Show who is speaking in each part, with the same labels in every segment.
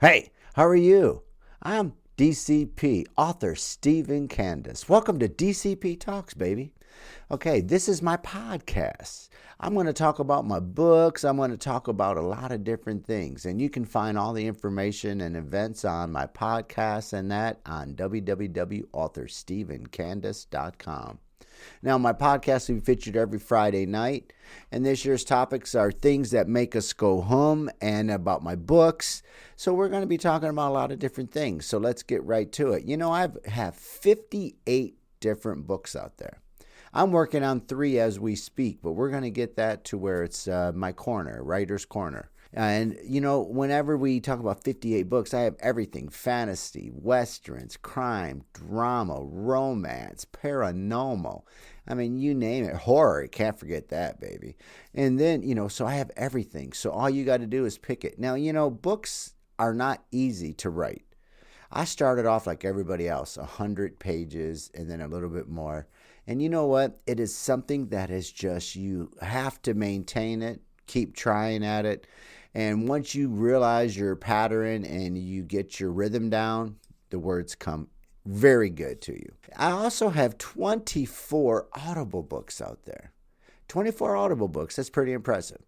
Speaker 1: Hey, how are you? I'm DCP, author Stephen Candace. Welcome to DCP Talks, baby. Okay, this is my podcast. I'm going to talk about my books. I'm going to talk about a lot of different things. And you can find all the information and events on my podcast and that on www.authorstephencandace.com. Now, my podcast will be featured every Friday night, and this year's topics are things that make us go hum and about my books. So we're going to be talking about a lot of different things. So let's get right to it. I have 58 different books out there. I'm working on 3 as we speak, but we're going to get that to where it's my corner, writer's corner. And, whenever we talk about 58 books, I have everything: fantasy, westerns, crime, drama, romance, paranormal. I mean, you name it. Horror, can't forget that, baby. And then, so I have everything. So all you got to do is pick it. Now, books are not easy to write. I started off like everybody else, 100 pages and then a little bit more. And you know what? It is something that is just, you have to maintain it, keep trying at it. And once you realize your pattern and you get your rhythm down, the words come very good to you. I also have 24 Audible books out there. 24 Audible books, that's pretty impressive.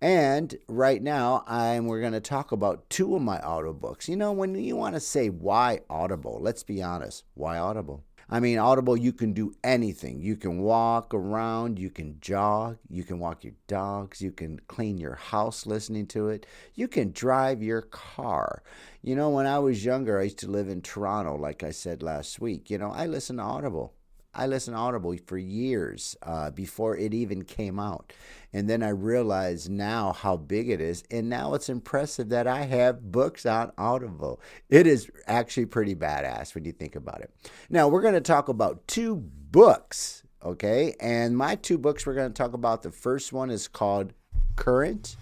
Speaker 1: And right now, we're going to talk about 2 of my Audible books. When you want to say why Audible, let's be honest, why Audible? I mean, Audible, you can do anything. You can walk around, you can jog, you can walk your dogs, you can clean your house listening to it, you can drive your car. When I was younger, I used to live in Toronto, like I said last week. I listened to Audible. I listened to Audible for years before it even came out. And then I realized now how big it is. And now it's impressive that I have books on Audible. It is actually pretty badass when you think about it. Now, we're going to talk about 2 books, okay? And my 2 books we're going to talk about, the first one is called Current,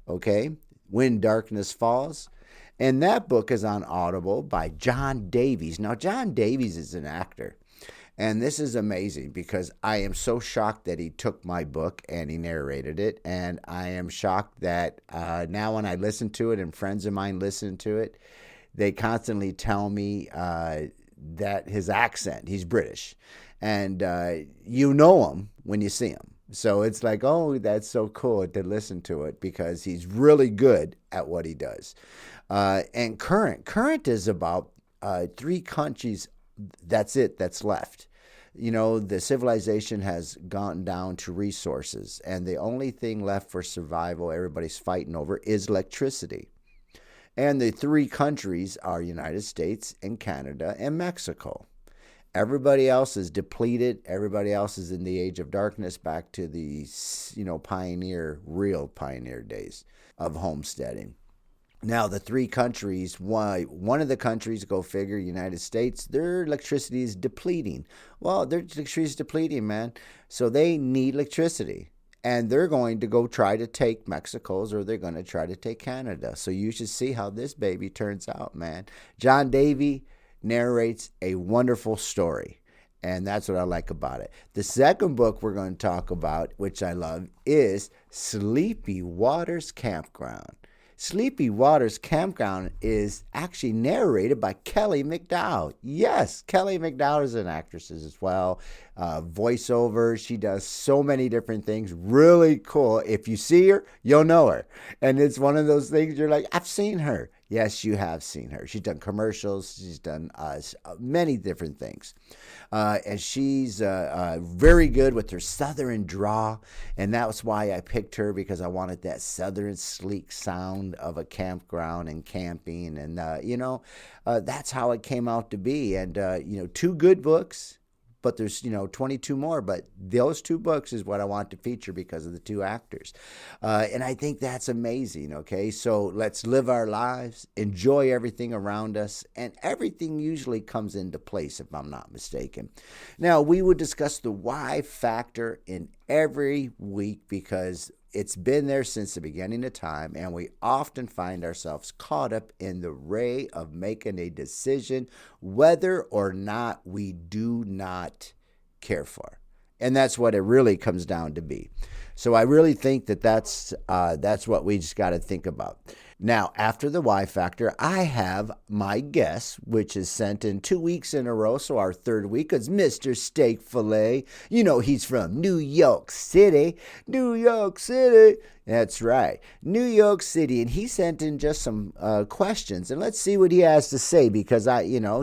Speaker 1: okay? When Darkness Falls. And that book is on Audible by John Davies. Now, John Davies is an actor. And this is amazing because I am so shocked that he took my book and he narrated it. And I am shocked that now when I listen to it and friends of mine listen to it, they constantly tell me that his accent, he's British. And you know him when you see him. So it's like, oh, that's so cool to listen to it because he's really good at what he does. And Current is about 3 countries. That's it. That's left. The civilization has gone down to resources, and the only thing left for survival everybody's fighting over is electricity. And the 3 countries are United States and Canada and Mexico. Everybody else is depleted. Everybody else is in the age of darkness, back to the, real pioneer days of homesteading. Now, the 3 countries, one of the countries, go figure, United States, their electricity is depleting. Well, their electricity is depleting, man. So they need electricity. And they're going to go try to take Mexico's, or they're going to try to take Canada. So you should see how this baby turns out, man. John Davy narrates a wonderful story. And that's what I like about it. The second book we're going to talk about, which I love, is Sleepy Waters Campground. Sleepy Waters Campground is actually narrated by Kelly McDowell. Yes, Kelly McDowell is an actress as well. Voiceover. She does so many different things. Really cool. If you see her, you'll know her. And it's one of those things you're like, I've seen her. Yes, you have seen her. She's done commercials. She's done many different things. And she's very good with her southern draw. And that's why I picked her, because I wanted that southern sleek sound of a campground and camping. And, that's how it came out to be. And, 2 good books. But there's, 22 more. But those 2 books is what I want to feature because of the 2 actors. And I think that's amazing, okay? So let's live our lives, enjoy everything around us, and everything usually comes into place, if I'm not mistaken. Now, we would discuss the why factor in every week because it's been there since the beginning of time, and we often find ourselves caught up in the ray of making a decision whether or not we do not care for. And that's what it really comes down to be. So I really think that that's what we just got to think about. Now, after the Y Factor, I have my guest, which is sent in 2 weeks in a row. So our third week is Mr. Steak Filet. You know, he's from New York City. New York City. That's right. New York City. And he sent in just some questions. And let's see what he has to say, because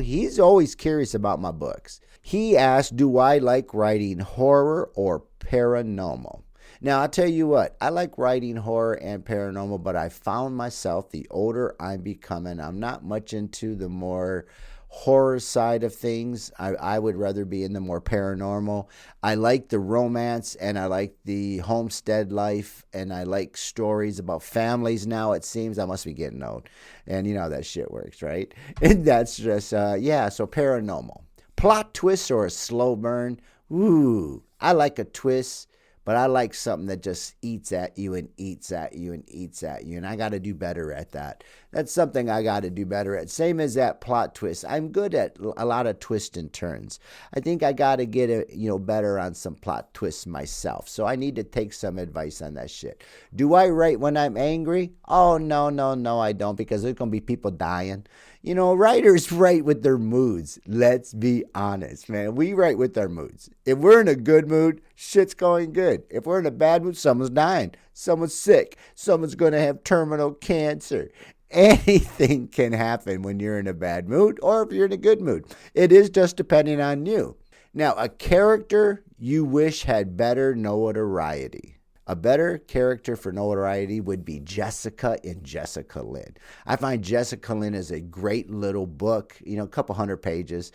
Speaker 1: he's always curious about my books. He asked, do I like writing horror or paranormal? Now, I'll tell you what, I like writing horror and paranormal, but I found myself, the older I'm becoming, I'm not much into the more horror side of things. I would rather be in the more paranormal. I like the romance, and I like the homestead life, and I like stories about families now. It seems I must be getting old, and you know how that shit works, right? And that's just, so paranormal. Plot twist or a slow burn? Ooh, I like a twist. But I like something that just eats at you and eats at you and eats at you. And I got to do better at that. That's something I got to do better at. Same as that plot twist. I'm good at a lot of twists and turns. I think I got to get better on some plot twists myself. So I need to take some advice on that shit. Do I write when I'm angry? Oh, no, I don't, because there's going to be people dying. Writers write with their moods. Let's be honest, man. We write with our moods. If we're in a good mood, shit's going good. If we're in a bad mood, someone's dying. Someone's sick. Someone's going to have terminal cancer. Anything can happen when you're in a bad mood or if you're in a good mood. It is just depending on you. Now, a character you wish had better notoriety. A better character for notoriety would be Jessica in Jessica Lynn. I find Jessica Lynn is a great little book, a couple hundred pages,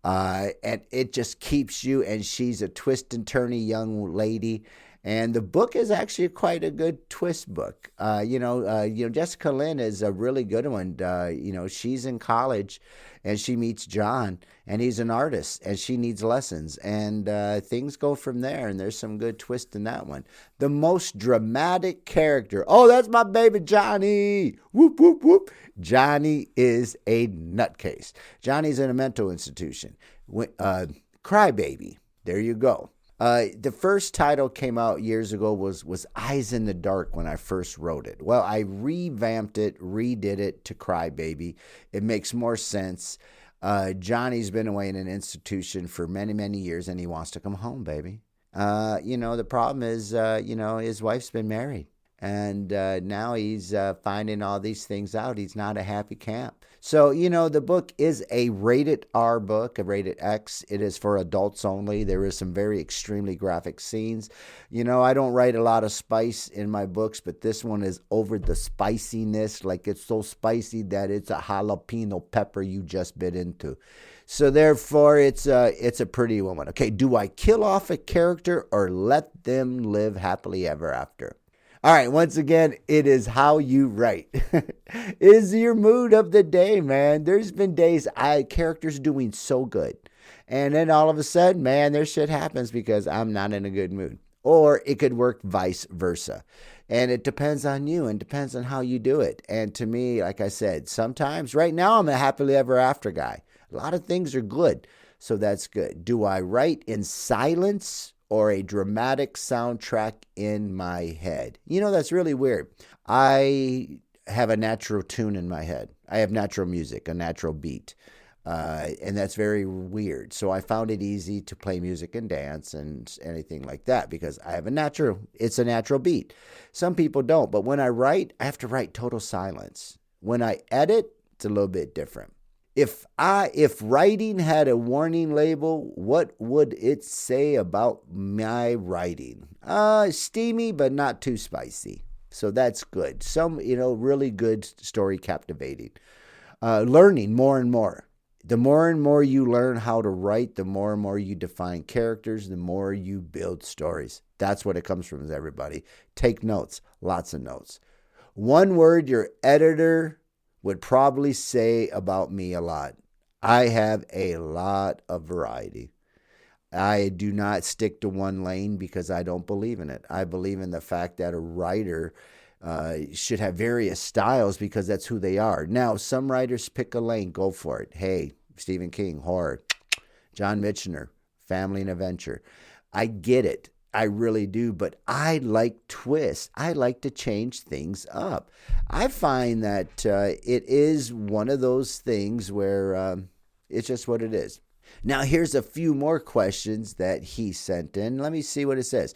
Speaker 1: and it just keeps you, and she's a twist and turny young lady. And the book is actually quite a good twist book. Jessica Lynn is a really good one. She's in college, and she meets John, and he's an artist, and she needs lessons. And things go from there, and there's some good twist in that one. The most dramatic character. Oh, that's my baby Johnny. Whoop, whoop, whoop. Johnny is a nutcase. Johnny's in a mental institution. Crybaby. There you go. The first title came out years ago was Eyes in the Dark when I first wrote it. Well, I revamped it, redid it to Crybaby. It makes more sense. Johnny's been away in an institution for many, many years, and he wants to come home, baby. The problem is, his wife's been married. And now he's finding all these things out. He's not a happy camp. So, the book is a rated R book, a rated X. It is for adults only. There is some very extremely graphic scenes. I don't write a lot of spice in my books, but this one is over the spiciness. Like, it's so spicy that it's a jalapeno pepper you just bit into. So therefore, it's a pretty woman. Okay, do I kill off a character or let them live happily ever after? All right, once again, it is how you write. Is your mood of the day, man. There's been days characters doing so good. And then all of a sudden, man, their shit happens because I'm not in a good mood. Or it could work vice versa. And it depends on you and depends on how you do it. And to me, like I said, sometimes, right now, I'm a happily ever after guy. A lot of things are good, so that's good. Do I write in silence or a dramatic soundtrack in my head? That's really weird. I have a natural tune in my head. I have natural music, a natural beat. And that's very weird. So I found it easy to play music and dance and anything like that because I have it's a natural beat. Some people don't, but when I write, I have to write total silence. When I edit, it's a little bit different. If writing had a warning label, what would it say about my writing? Steamy, but not too spicy. So that's good. Some, really good story, captivating. Learning more and more. The more and more you learn how to write, the more and more you define characters, the more you build stories. That's what it comes from, everybody. Take notes, lots of notes. One word your editor would probably say about me a lot. I have a lot of variety. I do not stick to one lane because I don't believe in it. I believe in the fact that a writer should have various styles because that's who they are. Now, some writers pick a lane, go for it. Hey, Stephen King, horror. John Michener, family and adventure. I get it. I really do, but I like twists. I like to change things up. I find that it is one of those things where it's just what it is. Now, here's a few more questions that he sent in. Let me see what it says.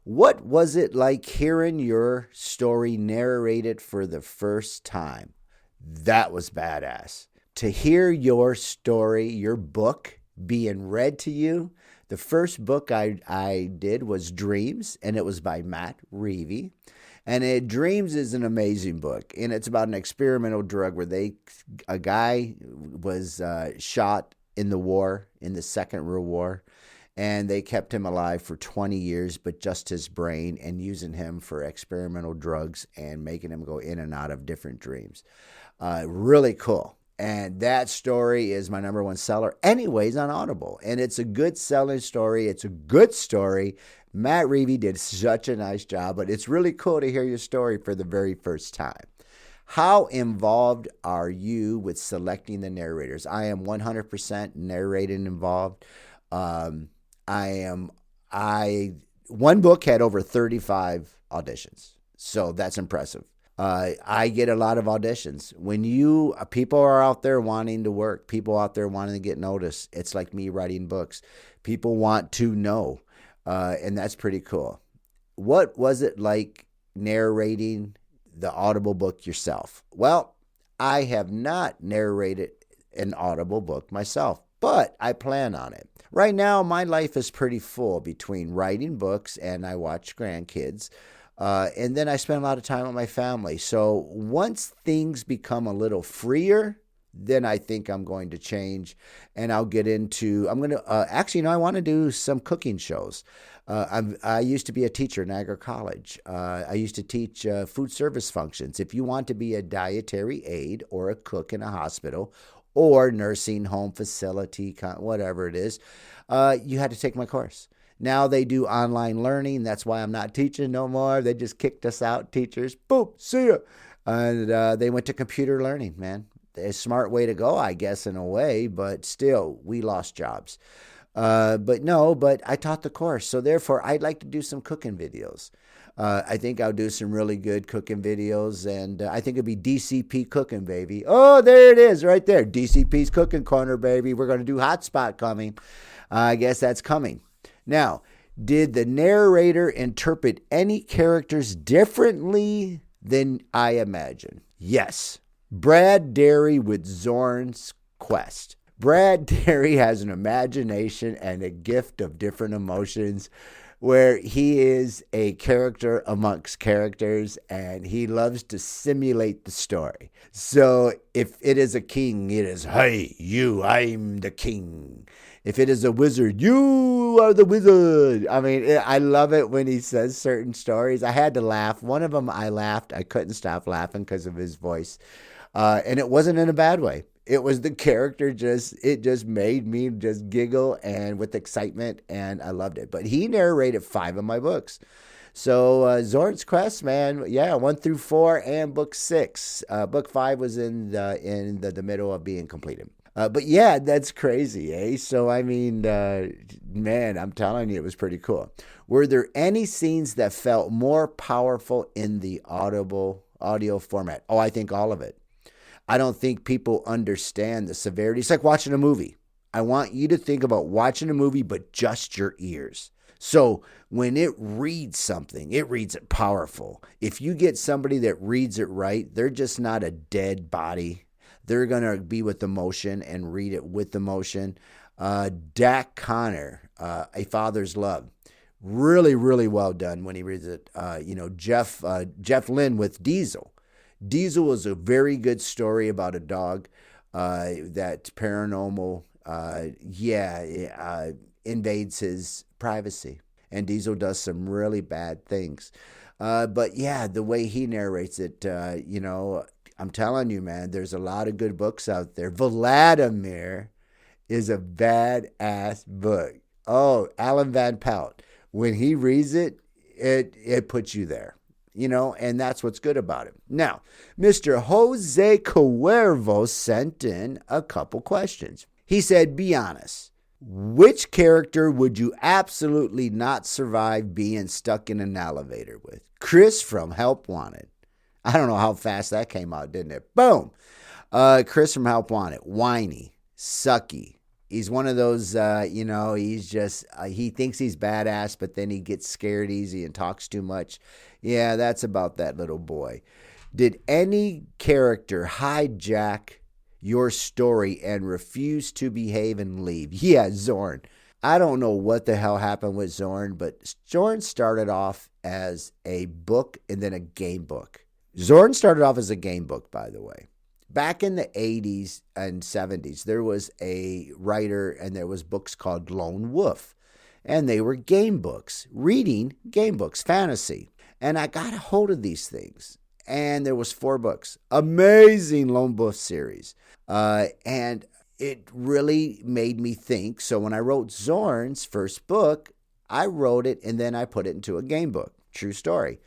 Speaker 1: What was it like hearing your story narrated for the first time? That was badass. To hear your story, your book being read to you. The first book I did was Dreams, and it was by Matt Reevey. And Dreams is an amazing book, and it's about an experimental drug where a guy was shot in the war, in the Second World War, and they kept him alive for 20 years, but just his brain, and using him for experimental drugs and making him go in and out of different dreams. Really cool. And that story is my number one seller anyways on Audible. And it's a good selling story. It's a good story. Matt Reevey did such a nice job, but it's really cool to hear your story for the very first time. How involved are you with selecting the narrators? I am 100% narrating involved. One book had over 35 auditions. So that's impressive. I get a lot of auditions. When people are out there wanting to work, people out there wanting to get noticed, it's like me writing books. People want to know, and that's pretty cool. What was it like narrating the Audible book yourself? Well, I have not narrated an Audible book myself, but I plan on it. Right now, my life is pretty full between writing books and I watch grandkids. And then I spend a lot of time with my family. So once things become a little freer, then I think I'm going to change and I'll get into, I want to do some cooking shows. I used to be a teacher at Niagara College. I used to teach food service functions. If you want to be a dietary aide or a cook in a hospital or nursing home facility, whatever it is, you had to take my course. Now they do online learning. That's why I'm not teaching no more. They just kicked us out, teachers. Boom, see ya. And they went to computer learning, man. A smart way to go, I guess, in a way, but still, we lost jobs. But I taught the course. So therefore, I'd like to do some cooking videos. I think I'll do some really good cooking videos, and I think it'll be DCP cooking, baby. Oh, there it is right there. DCP's Cooking Corner, baby. We're going to do Hotspot coming. I guess that's coming. Now, did the narrator interpret any characters differently than I imagine? Yes. Brad Derry with Zorn's Quest. Brad Derry has an imagination and a gift of different emotions where he is a character amongst characters and he loves to simulate the story. So if it is a king, it is, hey, you, I'm the king. If it is a wizard, you are the wizard. I mean, I love it when he says certain stories. I had to laugh. One of them I laughed. I couldn't stop laughing because of his voice. And it wasn't in a bad way. It was the character it just made me just giggle and with excitement, and I loved it. But he narrated 5 of my books. So Zorn's Quest, man, yeah, 1 through 4 and book 6. Book 5 was in the middle of being completed. But yeah, that's crazy, eh? So, I mean, man, I'm telling you, it was pretty cool. Were there any scenes that felt more powerful in the audio format? Oh, I think all of it. I don't think people understand the severity. It's like watching a movie. I want you to think about watching a movie, but just your ears. So when it reads something, it reads it powerful. If you get somebody that reads it right, they're just not a dead body. They're going to be with emotion and read it with emotion. Dak Connor, A Father's Love. Really, really well done when he reads it. Jeff Lynne with Diesel. Diesel was a very good story about a dog that paranormal, invades his privacy. And Diesel does some really bad things. But yeah, the way he narrates it, I'm telling you, man, there's a lot of good books out there. Vladimir is a badass book. Oh, Alan Van Pelt. When he reads it, it puts you there. And that's what's good about it. Now, Mr. Jose Cuervo sent in a couple questions. He said, be honest. Which character would you absolutely not survive being stuck in an elevator with? Chris from Help Wanted. I don't know how fast that came out, didn't it? Boom. Chris from Help Wanted. Whiny. Sucky. He's one of those, he's just, he thinks he's badass, but then he gets scared easy and talks too much. Yeah, that's about that little boy. Did any character hijack your story and refuse to behave and leave? Yeah, Zorn. I don't know what the hell happened with Zorn, but Zorn started off as a book and then a game book. Zorn started off as a game book, by the way. Back in the 80s and 70s, there was a writer and there was books called Lone Wolf. And they were game books, reading game books, fantasy. And I got a hold of these things. And there was 4 books. Amazing Lone Wolf series. And it really made me think. So when I wrote Zorn's first book, I wrote it and then I put it into a game book. True story.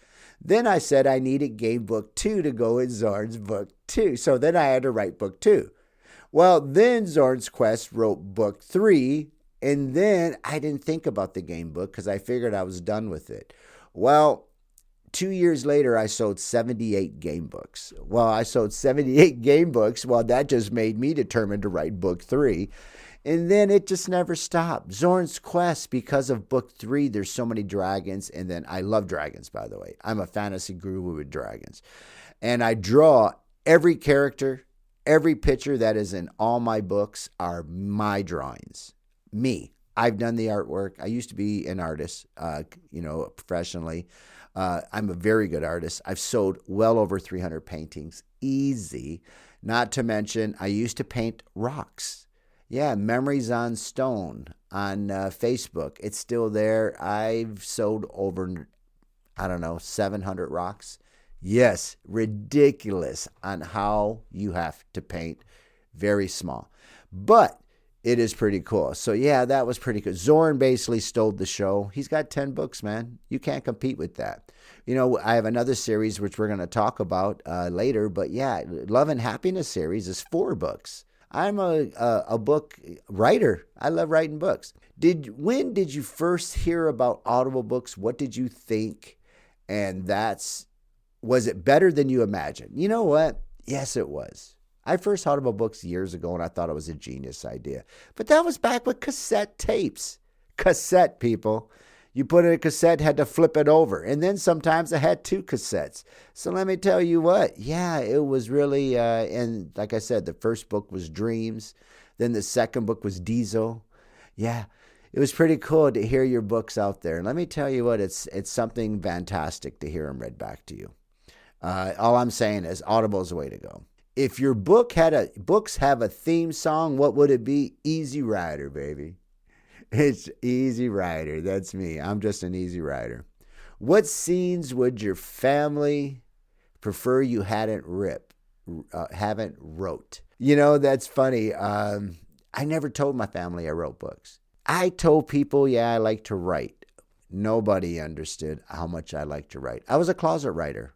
Speaker 1: Then I said I needed game book 2 to go in Zorn's book 2. So then I had to write book 2. Well, then Zorn's Quest wrote book 3. And then I didn't think about the game book because I figured I was done with it. Well, 2 years later, I sold 78 game books. Well, I sold 78 game books. Well, that just made me determined to write book 3. And then it just never stopped. Zorn's Quest, because of book 3, there's so many dragons. And then I love dragons, by the way. I'm a fantasy guru with dragons. And I draw every character, every picture that is in all my books are my drawings. Me. I've done the artwork. I used to be an artist, professionally. I'm a very good artist. I've sold well over 300 paintings. Easy. Not to mention, I used to paint rocks. Yeah, Memories on Stone on Facebook. It's still there. I've sold over, 700 rocks. Yes, ridiculous on how you have to paint very small. But it is pretty cool. So, yeah, that was pretty good. Zorn basically stole the show. He's got 10 books, man. You can't compete with that. I have another series which we're going to talk about later. But, yeah, Love and Happiness series is 4 books. I'm a book writer. I love writing books. When did you first hear about Audible books? What did you think? And was it better than you imagined? You know what? Yes, it was. I first heard about books years ago, and I thought it was a genius idea. But that was back with cassette tapes. Cassette, people. You put in a cassette, had to flip it over. And then sometimes I had 2 cassettes. So let me tell you what. Yeah, it was really, and like I said, the first book was Dreams. Then the second book was Diesel. Yeah, it was pretty cool to hear your books out there. And let me tell you what, it's something fantastic to hear them read back to you. All I'm saying is Audible's the way to go. If your books have a theme song, what would it be? Easy Rider, baby. It's Easy Rider. That's me. I'm just an easy rider. What scenes would your family prefer you haven't wrote? That's funny. I never told my family I wrote books. I told people, I like to write. Nobody understood how much I like to write. I was a closet writer.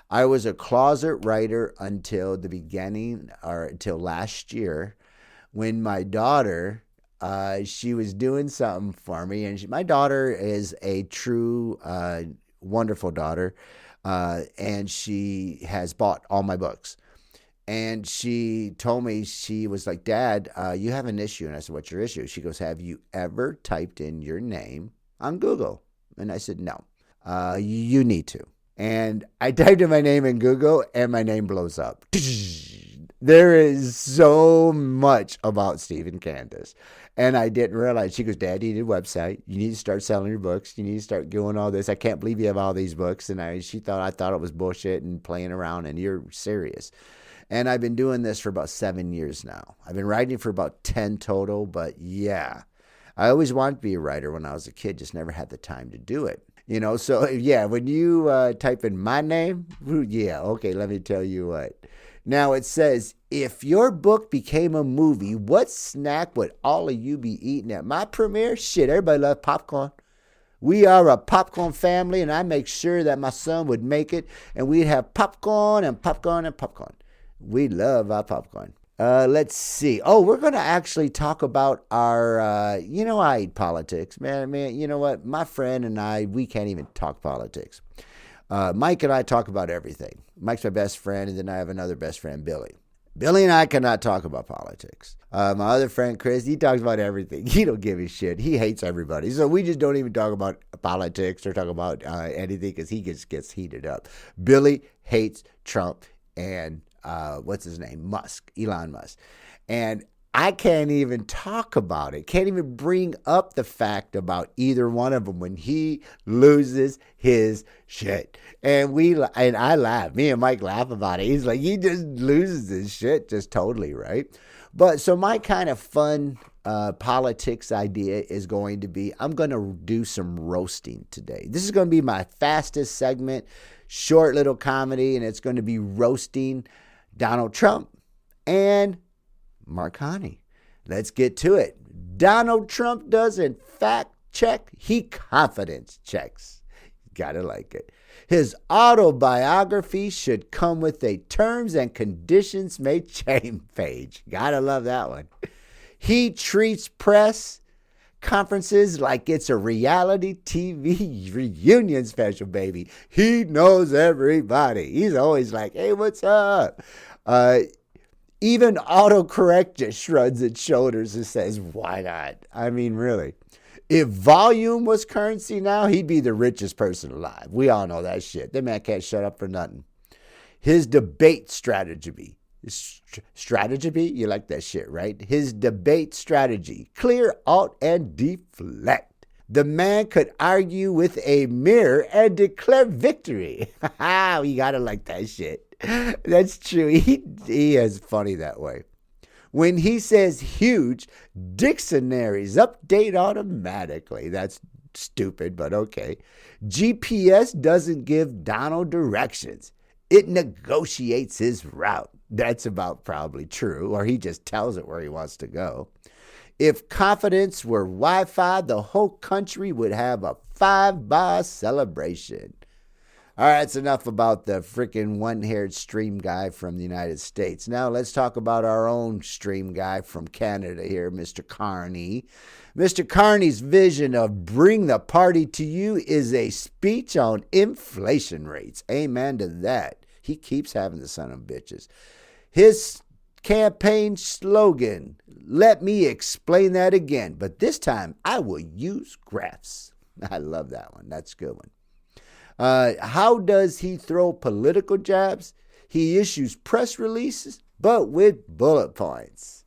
Speaker 1: I was a closet writer until the beginning, or until last year, when my daughter, she was doing something for me. And my daughter is a true, wonderful daughter, and she has bought all my books. And she told me, she was like, Dad, you have an issue. And I said, what's your issue? She goes, have you ever typed in your name on Google? And I said, no, you need to. And I typed in my name in Google, and my name blows up. There is so much about Stephen Candace. And I didn't realize. She goes, Dad, you need a website. You need to start selling your books. You need to start doing all this. I can't believe you have all these books. And I thought it was bullshit and playing around, and you're serious. And I've been doing this for about 7 years now. I've been writing for about 10 total. But yeah, I always wanted to be a writer when I was a kid, just never had the time to do it. So yeah, when you type in my name, yeah, okay, let me tell you what. Now it says, if your book became a movie, what snack would all of you be eating at my premiere? Shit, everybody loves popcorn. We are a popcorn family, and I make sure that my son would make it, and we'd have popcorn and popcorn and popcorn. We love our popcorn. Let's see. Oh, we're going to actually talk about our, I hate politics, man. You know what? My friend and I, we can't even talk politics. Mike and I talk about everything. Mike's my best friend, and then I have another best friend, Billy. Billy and I cannot talk about politics. My other friend, Chris, he talks about everything. He don't give a shit. He hates everybody. So we just don't even talk about politics or talk about anything because he just gets heated up. Billy hates Trump and what's his name? Elon Musk. And I can't even talk about it. Can't even bring up the fact about either one of them when he loses his shit. And I laugh. Me and Mike laugh about it. He's like, he just loses his shit just totally, right? But so my kind of fun politics idea is going to be, I'm going to do some roasting today. This is going to be my fastest segment, short little comedy, and it's going to be roasting Donald Trump and Mark Haney. Let's get to it. Donald Trump doesn't fact check, he confidence checks. Gotta like it. His autobiography should come with a terms and conditions may change page. Gotta love that one. He treats press conferences like it's a reality TV reunion special, baby. He knows everybody. He's always like, hey, what's up? Even autocorrect just shrugs its shoulders and says, why not? I mean, really. If volume was currency now, he'd be the richest person alive. We all know that shit. That man can't shut up for nothing. His debate strategy. Strategy? You like that shit, right? His debate strategy. Clear, alt, and deflect. The man could argue with a mirror and declare victory. We gotta like that shit. That's true. He is funny that way. When he says huge, dictionaries update automatically. That's stupid, but okay. GPS doesn't give Donald directions. It negotiates his route. That's about probably true, or he just tells it where he wants to go. If confidence were Wi-Fi, the whole country would have a 5-bar celebration. All right, that's enough about the freaking one-haired stream guy from the United States. Now let's talk about our own stream guy from Canada here, Mr. Carney. Mr. Carney's vision of bring the party to you is a speech on inflation rates. Amen to that. He keeps having the son of bitches. His campaign slogan, let me explain that again, but this time I will use graphs. I love that one. That's a good one. How does he throw political jabs? He issues press releases, but with bullet points.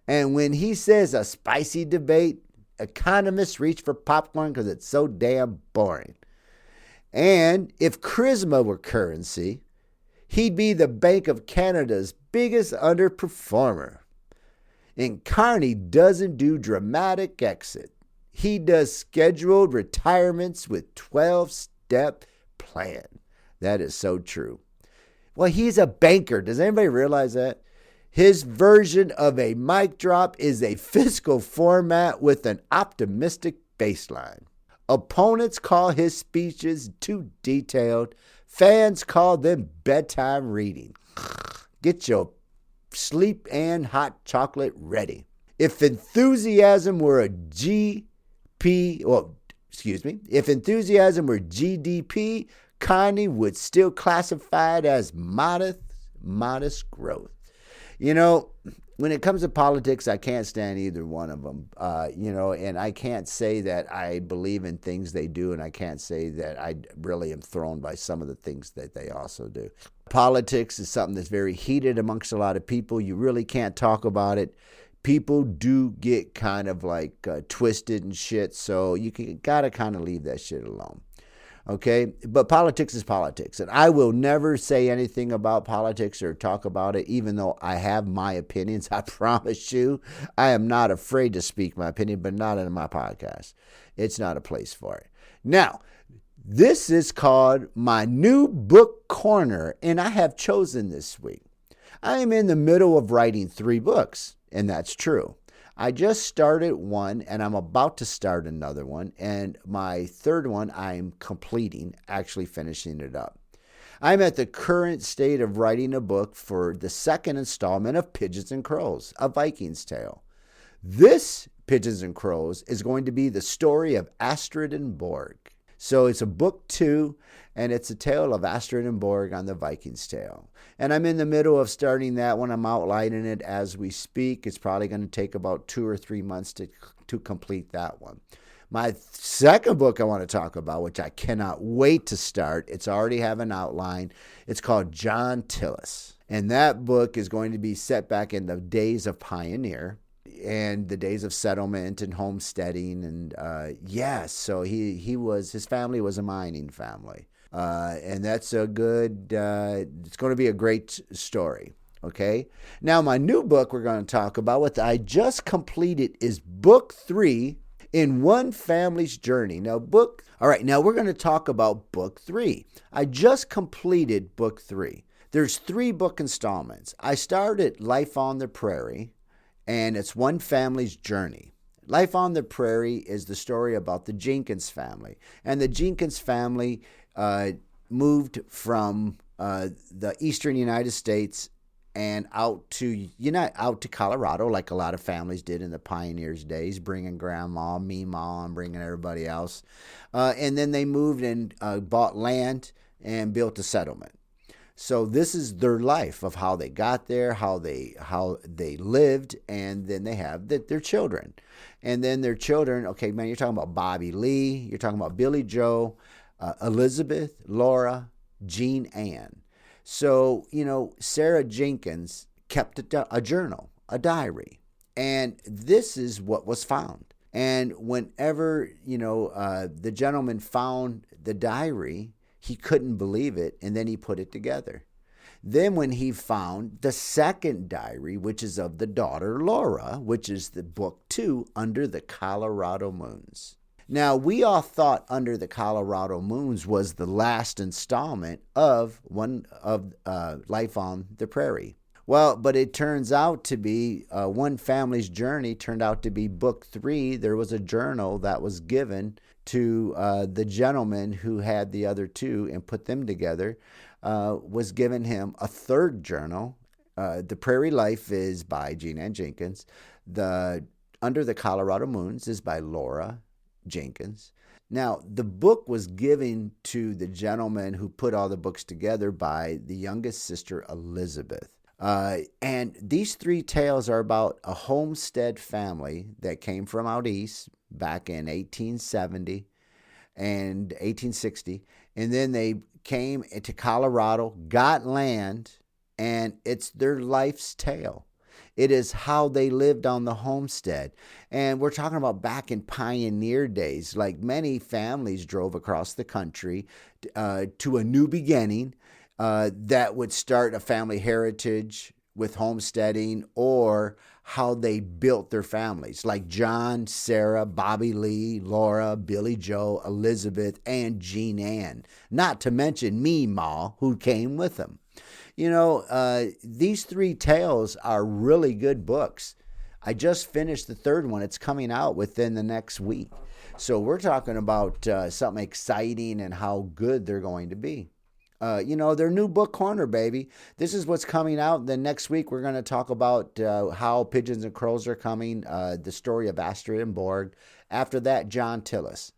Speaker 1: And when he says a spicy debate, economists reach for popcorn because it's so damn boring. And if charisma were currency, he'd be the Bank of Canada's biggest underperformer. And Carney doesn't do dramatic exit. He does scheduled retirements with 12-step plan. That is so true. Well, he's a banker. Does anybody realize that? His version of a mic drop is a fiscal format with an optimistic baseline. Opponents call his speeches too detailed. Fans call them bedtime reading. Get your sleep and hot chocolate ready. If enthusiasm were a if enthusiasm were GDP, Carney would still classify it as modest growth. You know, when it comes to politics, I can't stand either one of them, and I can't say that I believe in things they do, and I can't say that I really am thrown by some of the things that they also do. Politics is something that's very heated amongst a lot of people. You really can't talk about it. People do get kind of like twisted and shit, so you gotta kind of leave that shit alone. Okay, but politics is politics, and I will never say anything about politics or talk about it, even though I have my opinions. I promise you, I am not afraid to speak my opinion, but not in my podcast. It's not a place for it. Now, this is called my new book corner, and I have chosen this week. I am in the middle of writing 3 books, and that's true. I just started one, and I'm about to start another one, and my third one I'm completing, actually finishing it up. I'm at the current state of writing a book for the second installment of Pigeons and Crows, A Viking's Tale. This Pigeons and Crows is going to be the story of Astrid and Borg. So it's a book 2, and it's a tale of Astrid and Borg on the Viking's Tale. And I'm in the middle of starting that one. I'm outlining it as we speak. It's probably going to take about 2 or 3 months to complete that one. My second book I want to talk about, which I cannot wait to start, it's already have an outline. It's called John Tillis. And that book is going to be set back in the days of Pioneer and the days of settlement and homesteading. And so his family was a mining family. And that's a good, it's going to be a great story. Okay. Now, my new book we're going to talk about, what I just completed, is book 3 in One Family's Journey. Now we're going to talk about book 3. I just completed book 3. There's 3 book installments. I started Life on the Prairie, and it's One Family's Journey. Life on the Prairie is the story about the Jenkins family. And the Jenkins family moved from the eastern United States and out to Colorado, like a lot of families did in the pioneers' days, bringing grandma, meemaw, and bringing everybody else. And then they moved and bought land and built a settlement. So this is their life of how they got there, how they lived, and then they have their children. And then their children, okay, man, you're talking about Bobby Lee, you're talking about Billy Joe, Elizabeth, Laura, Jean Ann. So, Sarah Jenkins kept a journal, a diary, and this is what was found. And whenever, the gentleman found the diary, he couldn't believe it, and then he put it together. Then when he found the second diary, which is of the daughter Laura, which is the book 2, Under the Colorado Moons. Now, we all thought Under the Colorado Moons was the last installment of Life on the Prairie. Well, but it turns out to be One Family's Journey turned out to be book 3. There was a journal that was given to the gentleman who had the other 2 and put them together, was given him a third journal. The Prairie Life is by Jean Ann Jenkins. The Under the Colorado Moons is by Laura Jenkins. Now, the book was given to the gentleman who put all the books together by the youngest sister, Elizabeth. And these 3 tales are about a homestead family that came from out east back in 1870 and 1860. And then they came into Colorado, got land, and it's their life's tale. It is how they lived on the homestead. And we're talking about back in pioneer days, like many families drove across the country to a new beginning that would start a family heritage with homesteading, or how they built their families, like John, Sarah, Bobby Lee, Laura, Billy Joe, Elizabeth, and Jean Ann. Not to mention Meemaw, who came with them. These 3 tales are really good books. I just finished the third one. It's coming out within the next week. So we're talking about something exciting and how good they're going to be. Their new book corner, baby. This is what's coming out. Then next week, we're going to talk about how Pigeons and Crows are coming, the story of Astrid and Borg. After that, John Tillis.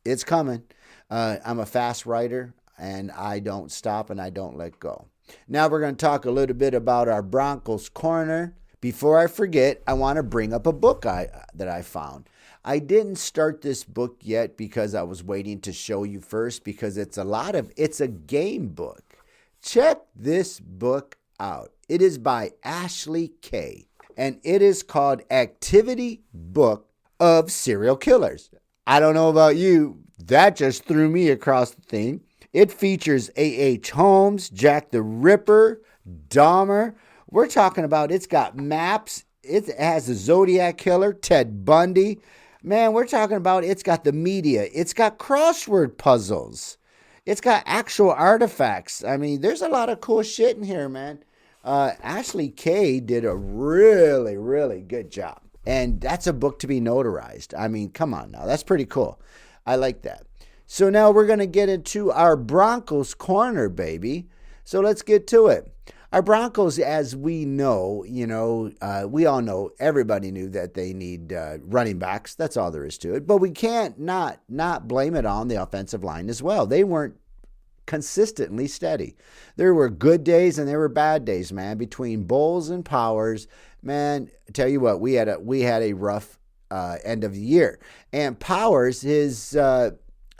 Speaker 1: It's coming. I'm a fast writer, and I don't stop and I don't let go. Now we're going to talk a little bit about our Broncos Corner. Before I forget, I want to bring up a book that I found. I didn't start this book yet because I was waiting to show you first, because it's a game book. Check this book out. It is by Ashley Kay, and it is called Activity Book of Serial Killers. I don't know about you, that just threw me across the thing. It features A.H. Holmes, Jack the Ripper, Dahmer. We're talking about, it's got maps. It has the Zodiac Killer, Ted Bundy. Man, we're talking about, it's got the media. It's got crossword puzzles. It's got actual artifacts. I mean, there's a lot of cool shit in here, man. Ashley Kay did a really, really good job. And that's a book to be notarized. I mean, come on now. That's pretty cool. I like that. So now we're going to get into our Broncos corner, baby. So let's get to it. Our Broncos, as we know, we all know, everybody knew that they need running backs. That's all there is to it. But we can't not blame it on the offensive line as well. They weren't consistently steady. There were good days and there were bad days, man. Between Bowles and Powers, man, I tell you what, we had a rough end of the year. And Powers,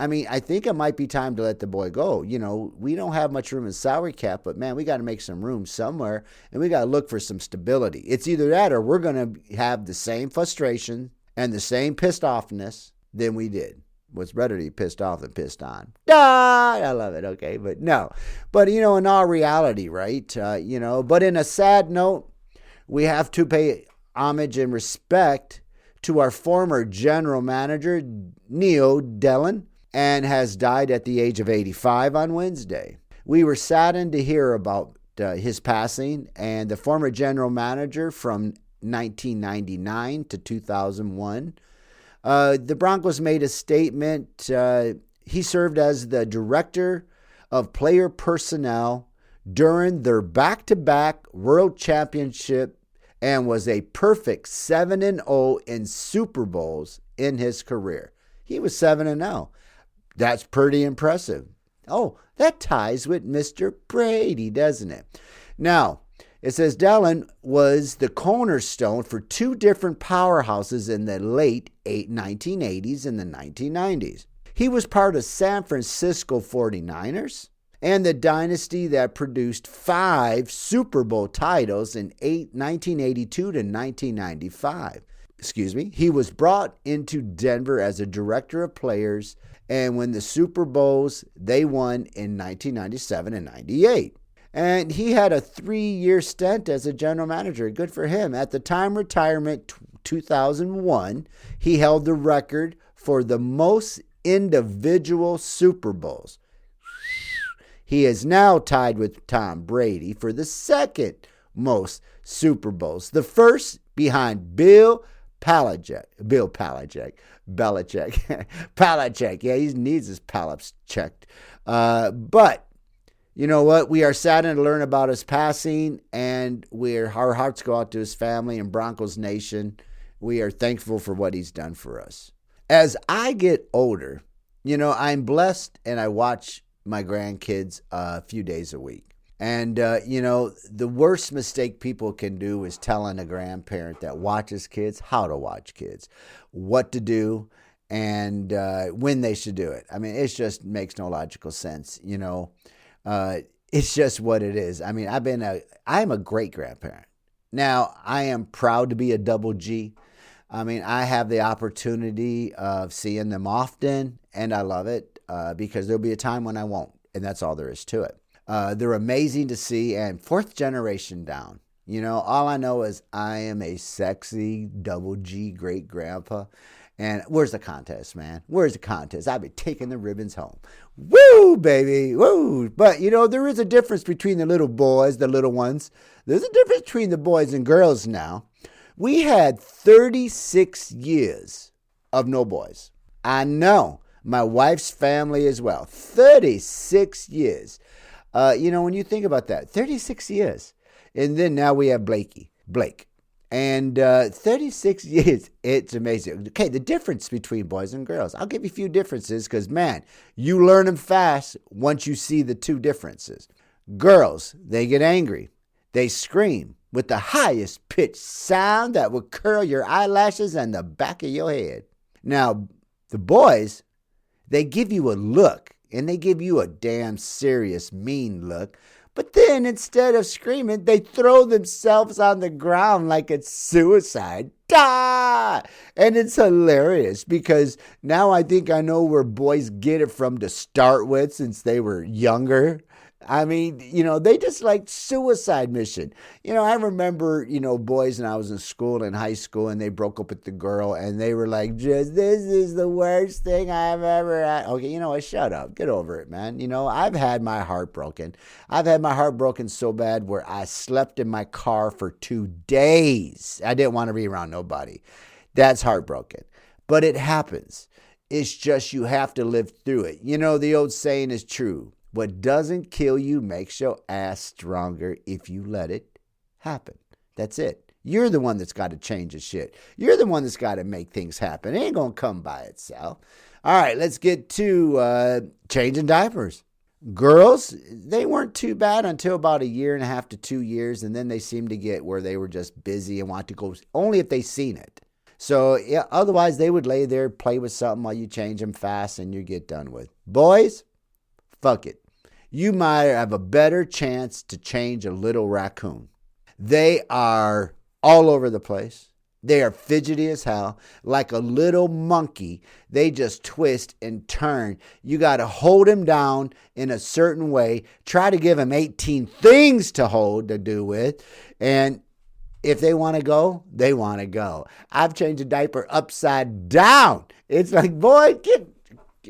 Speaker 1: I think it might be time to let the boy go. We don't have much room in salary cap, but man, we got to make some room somewhere, and we got to look for some stability. It's either that or we're going to have the same frustration and the same pissed offness than we did. What's better to be pissed off than pissed on? I love it. Okay, but no. But, in all reality, right? But in a sad note, we have to pay homage and respect to our former general manager, Neil Dellen, and has died at the age of 85 on Wednesday. We were saddened to hear about his passing, and the former general manager from 1999 to 2001. The Broncos made a statement. He served as the director of player personnel during their back-to-back world championship and was a perfect 7-0 in Super Bowls in his career. He was 7-0. That's pretty impressive. Oh, that ties with Mr. Brady, doesn't it? Now, it says Dellen was the cornerstone for two different powerhouses in the late 1980s and the 1990s. He was part of San Francisco 49ers and the dynasty that produced 5 Super Bowl titles in 1982 to 1995. He was brought into Denver as a director of players, and when the Super Bowls, they won in 1997 and 98. And he had a 3-year stint as a general manager. Good for him. At the time retirement, 2001, he held the record for the most individual Super Bowls. He is now tied with Tom Brady for the second most Super Bowls. The first behind Bill Belichick. Belichick. Yeah, he needs his palates checked. But you know what? We are saddened to learn about his passing, and our hearts go out to his family and Broncos Nation. We are thankful for what he's done for us. As I get older, I'm blessed, and I watch my grandkids a few days a week. And, the worst mistake people can do is telling a grandparent that watches kids how to watch kids, what to do, and when they should do it. I mean, it just makes no logical sense, It's just what it is. I mean, I'm a great grandparent. Now, I am proud to be a double G. I mean, I have the opportunity of seeing them often, and I love it because there'll be a time when I won't, and that's all there is to it. They're amazing to see, and 4th generation down. All I know is I am a sexy double G great grandpa. And where's the contest, man? Where's the contest? I'll be taking the ribbons home. Woo, baby, woo. But, there is a difference between the little boys, the little ones. There's a difference between the boys and girls now. We had 36 years of no boys. I know. My wife's family as well. 36 years. When you think about that, 36 years. And then now we have Blake. And 36 years, it's amazing. Okay, the difference between boys and girls. I'll give you a few differences because, man, you learn them fast once you see the two differences. Girls, they get angry. They scream with the highest pitched sound that will curl your eyelashes and the back of your head. Now, the boys, they give you a look, and they give you a damn serious, mean look. But then instead of screaming, they throw themselves on the ground like it's suicide. Ah! And it's hilarious because now I think I know where boys get it from to start with since they were younger. I mean, they just like suicide mission. I remember, boys when I was in school, in high school, and they broke up with the girl, and they were like, this is the worst thing I've ever had. Okay, shut up. Get over it, man. I've had my heart broken. I've had my heart broken so bad where I slept in my car for 2 days. I didn't want to be around nobody. That's heartbroken. But it happens. It's just you have to live through it. You know, the old saying is true. What doesn't kill you makes your ass stronger if you let it happen. That's it. You're the one that's got to change the shit. You're the one that's got to make things happen. It ain't going to come by itself. All right, let's get to changing diapers. Girls, they weren't too bad until about 1.5 to 2 years, and then they seemed to get where they were just busy and want to go only if they seen it. So yeah, otherwise they would lay there, play with something while you change them fast and you get done with. Boys, fuck it. You might have a better chance to change a little raccoon. They are all over the place. They are fidgety as hell. Like a little monkey, they just twist and turn. You got to hold them down in a certain way. Try to give them 18 things to do with. And if they want to go, they want to go. I've changed a diaper upside down. It's like, boy,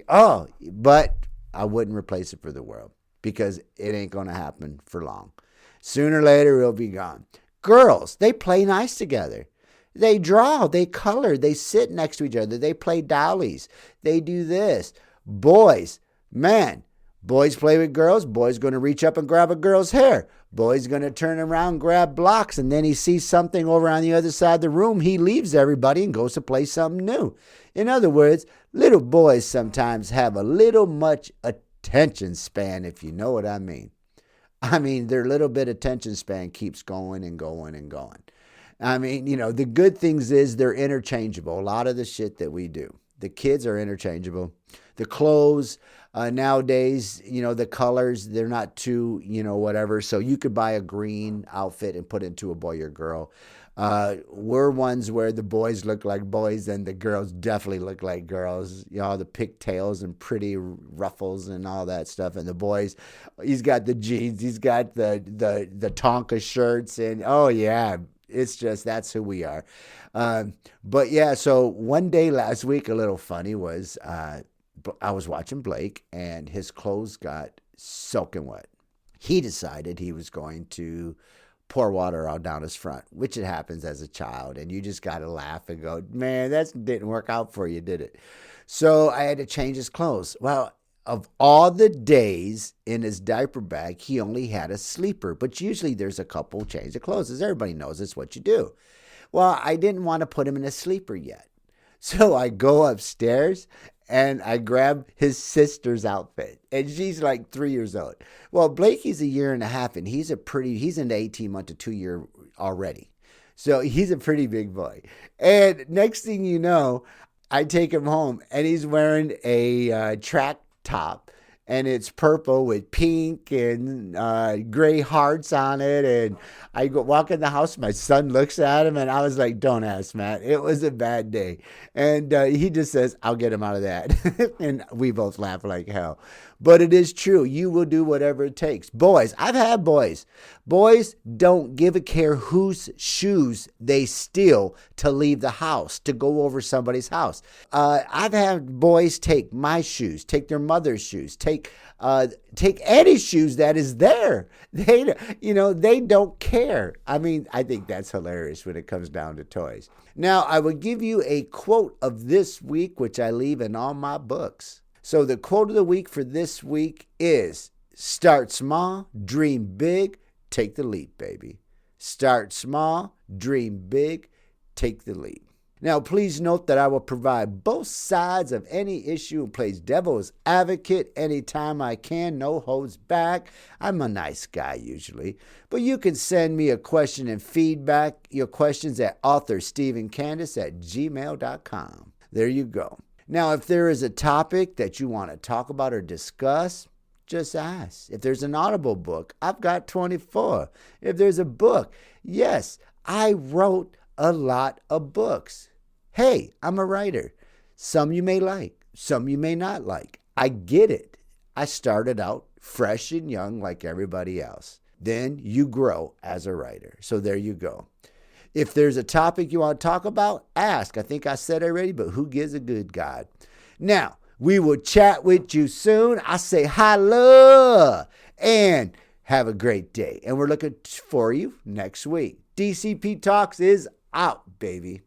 Speaker 1: but I wouldn't replace it for the world because it ain't going to happen for long. Sooner or later, it'll be gone. Girls, they play nice together. They draw, they color, they sit next to each other, they play dollies, they do this. Boys, man, boys play with girls, boys going to reach up and grab a girl's hair. Boy's going to turn around, grab blocks, and then he sees something over on the other side of the room. He leaves everybody and goes to play something new. In other words, little boys sometimes have a little much attention span, if you know what I mean. I mean, their little bit attention span keeps going and going and going. I mean, you know, the good things is they're interchangeable. A lot of the shit that we do. The kids are interchangeable. The clothes nowadays, you know, the colors, they're not too, you know, whatever. So you could buy a green outfit and put it into a boy or girl. We're ones where the boys look like boys and the girls definitely look like girls. You know, the pigtails and pretty ruffles and all that stuff. And the boys, he's got the jeans, he's got the Tonka shirts, and oh yeah, it's just, that's who we are. But yeah, so one day last week, a little funny was, I was watching Blake and his clothes got soaking wet. He decided he was going to pour water all down his front, which it happens as a child. And you just got to laugh and go, man, that didn't work out for you, did it? So I had to change his clothes. Well, of all the days in his diaper bag, he only had a sleeper. But usually there's a couple change of clothes. As everybody knows, it's what you do. Well, I didn't want to put him in a sleeper yet. So I go upstairs and I grab his sister's outfit. And she's like 3 years old. Well, Blakey's 1.5 years, and he's into 18 month to 2 year already. So he's a pretty big boy. And next thing you know, I take him home and he's wearing a track top. And it's purple with pink and gray hearts on it. And I walk in the house, my son looks at him, and I was like, don't ask, Matt. It was a bad day. And he just says, I'll get him out of that. And we both laugh like hell. But it is true. You will do whatever it takes. Boys, I've had boys. Boys don't give a care whose shoes they steal to leave the house, to go over somebody's house. I've had boys take my shoes, take their mother's shoes, take any shoes that is there. They don't care. I mean, I think that's hilarious when it comes down to toys. Now, I will give you a quote of this week, which I leave in all my books. So the quote of the week for this week is, start small, dream big, take the leap, baby. Start small, dream big, take the leap. Now, please note that I will provide both sides of any issue and plays devil's advocate anytime I can, no holds back. I'm a nice guy usually. But you can send me a question and feedback, your questions at authorstephencandace@gmail.com. There you go. Now, if there is a topic that you want to talk about or discuss, just ask. If there's an Audible book, I've got 24. If there's a book, yes, I wrote a lot of books. Hey, I'm a writer. Some you may like, some you may not like. I get it. I started out fresh and young like everybody else. Then you grow as a writer. So there you go. If there's a topic you want to talk about, ask. I think I said already, but who gives a good God? Now, we will chat with you soon. I say hello and have a great day. And we're looking for you next week. DCP Talks is out, baby.